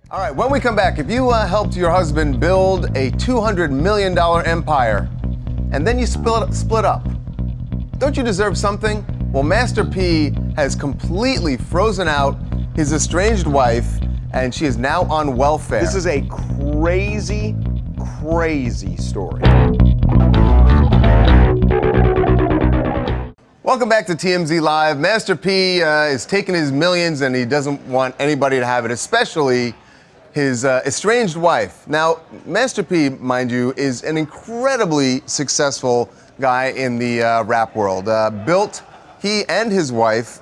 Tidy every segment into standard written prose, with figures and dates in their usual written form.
All right, when we come back, if you helped your husband build a $200 million empire and then you split up, don't you deserve something? Well, Master P has completely frozen out his estranged wife, and she is now on welfare. This is a crazy, crazy story. Welcome back to TMZ Live. Master P is taking his millions, and he doesn't want anybody to have it, especially his estranged wife. Now, Master P, mind you, is an incredibly successful guy in the rap world. He and his wife,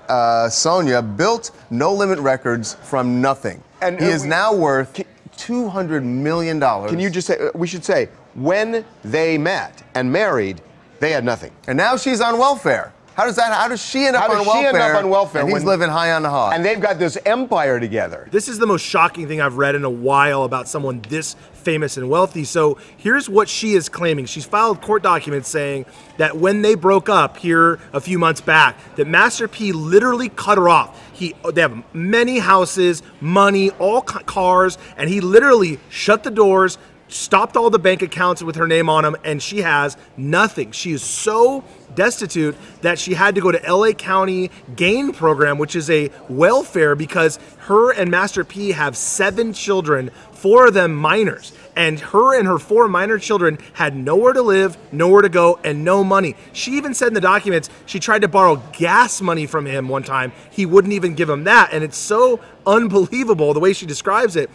Sonia, built No Limit Records from nothing. And he is now worth $200 million. Can you just say, we should say, when they met and married, they had nothing. And now she's on welfare. How does she end up on welfare? And he's living high on the hog. And they've got this empire together. This is the most shocking thing I've read in a while about someone this famous and wealthy. So here's what she is claiming. She's filed court documents saying that when they broke up here a few months back, that Master P literally cut her off. They have many houses, money, all cars, and he literally shut the doors, stopped all the bank accounts with her name on them, and she has nothing. She is so destitute that she had to go to LA County GAIN program, which is a welfare, because her and Master P have 7 children, 4 of them minors. And her and her 4 minor children had nowhere to live, nowhere to go, and no money. She even said in the documents she tried to borrow gas money from him one time. He wouldn't even give him that. And it's so unbelievable the way she describes it.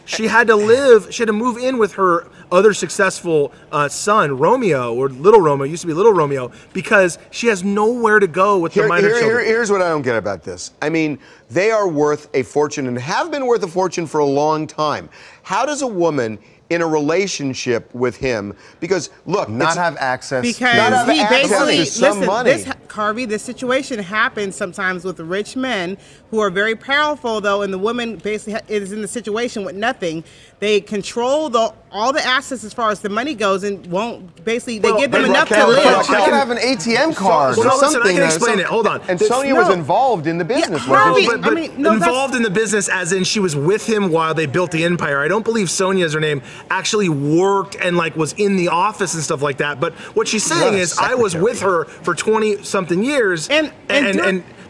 She had to move in with her other successful son, Romeo, or Little Romeo, used to be Little Romeo, because she has nowhere to go with the minor children. Here's what I don't get about this. I mean, they are worth a fortune and have been worth a fortune for a long time. How does a woman in a relationship with him, because look, not have access, because he basically, listen, Harvey, this situation happens sometimes with rich men who are very powerful, though, and the woman basically is in the situation with nothing. They control all the assets as far as the money goes, and won't basically, they give them enough to live. She could have an ATM card or something. Listen, I can explain it. Hold on. And Sonia was involved in the business. Harvey, involved in the business as in she was with him while they built the empire. I don't believe Sonia is her name, actually worked and was in the office and stuff like that. But what she's saying is, I was with her for 20-something years, and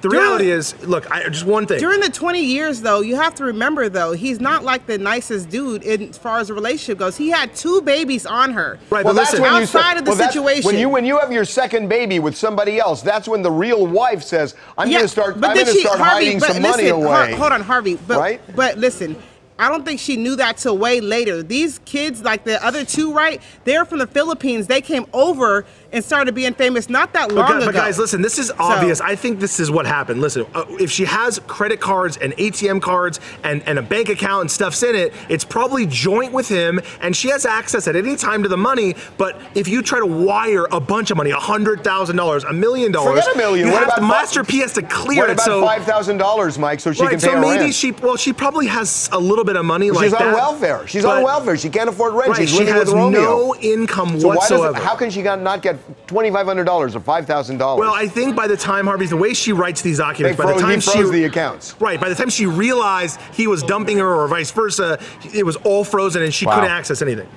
the reality is, look, just one thing. During the 20 years, though, you have to remember, though, he's not like the nicest dude as far as the relationship goes. He had 2 babies on her. Right, well, but listen, outside of the situation. When you have your second baby with somebody else, that's when the real wife says, I'm going to start hiding some money away. Hold on, Harvey. Right? But listen, I don't think she knew that till way later. These kids, like the other 2, right? They're from the Philippines. They came over and started being famous not that long ago. But guys, listen, this is obvious. I think this is what happened. Listen, if she has credit cards and ATM cards and a bank account and stuff's in it, it's probably joint with him, and she has access at any time to the money. But if you try to wire a bunch of money, $100,000, $1 million, forget $1 million. Master P has to clear it. What about $5,000, Mike, so she can pay her rent? She probably has a little bit of money like that. She's on welfare. She's on welfare. She can't afford rent. Right, She's living with Romeo. She has no income whatsoever. How can she not get $2,500 or $5,000? Well, I think by the time, Harvey, the way she writes these documents, by the time she froze the accounts. Right, by the time she realized he was dumping her or vice versa, it was all frozen and she couldn't access anything.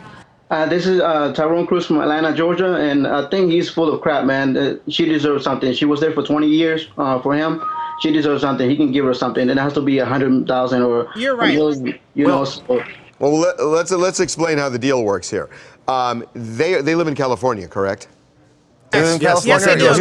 This is Tyrone Cruz from Atlanta, Georgia, and I think he's full of crap, man. She deserves something. She was there for 20 years for him. She deserves something. He can give her something. It has to be $100,000 or you're right. $1 million, So. Well, let's explain how the deal works here. They live in California, correct? Yes, they do.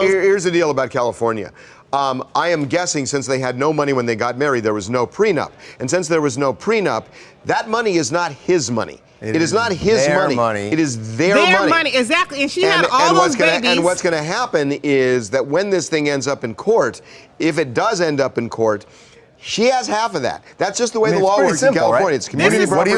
Here's the deal about California. I am guessing since they had no money when they got married, there was no prenup. And since there was no prenup, that money is not his money. It is not his money. It is their money. Exactly. And she had all those babies. And what's going to happen is that when this thing ends up in court, if it does end up in court, she has half of that. That's just the way the law works in California. Right? It's community property.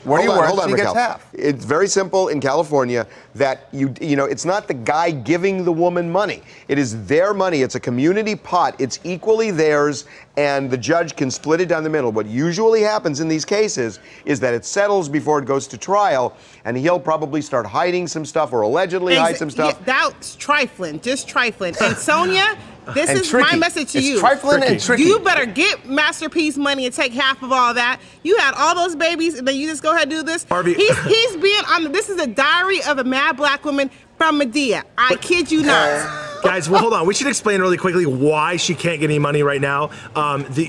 What do you work? She gets half. It's very simple in California that you know, it's not the guy giving the woman money. It is their money. It's a community pot. It's equally theirs, and the judge can split it down the middle. What usually happens in these cases is that it settles before it goes to trial, and he'll probably start hiding some stuff or allegedly hide some stuff. Yeah, that's trifling, just trifling. And Sonia, This and is tricky. my message to It's you. trifling and tricky. You better get Master P's money and take half of all that. You had all those babies, and then you just go ahead and do this. Harvey. He's being on. This is a diary of a mad black woman from Medea. I kid you not. Guys, well, hold on. We should explain really quickly why she can't get any money right now.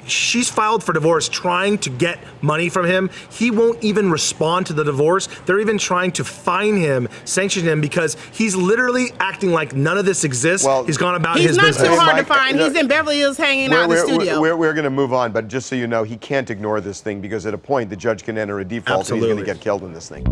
She's filed for divorce trying to get money from him. He won't even respond to the divorce. They're even trying to fine him, sanction him, because he's literally acting like none of this exists. Well, he's gone about He's his not business. too hard Mike, to find. He's in Beverly Hills hanging out in the studio. We're going to move on, but just so you know, he can't ignore this thing because at a point the judge can enter a default and he's going to get killed in this thing.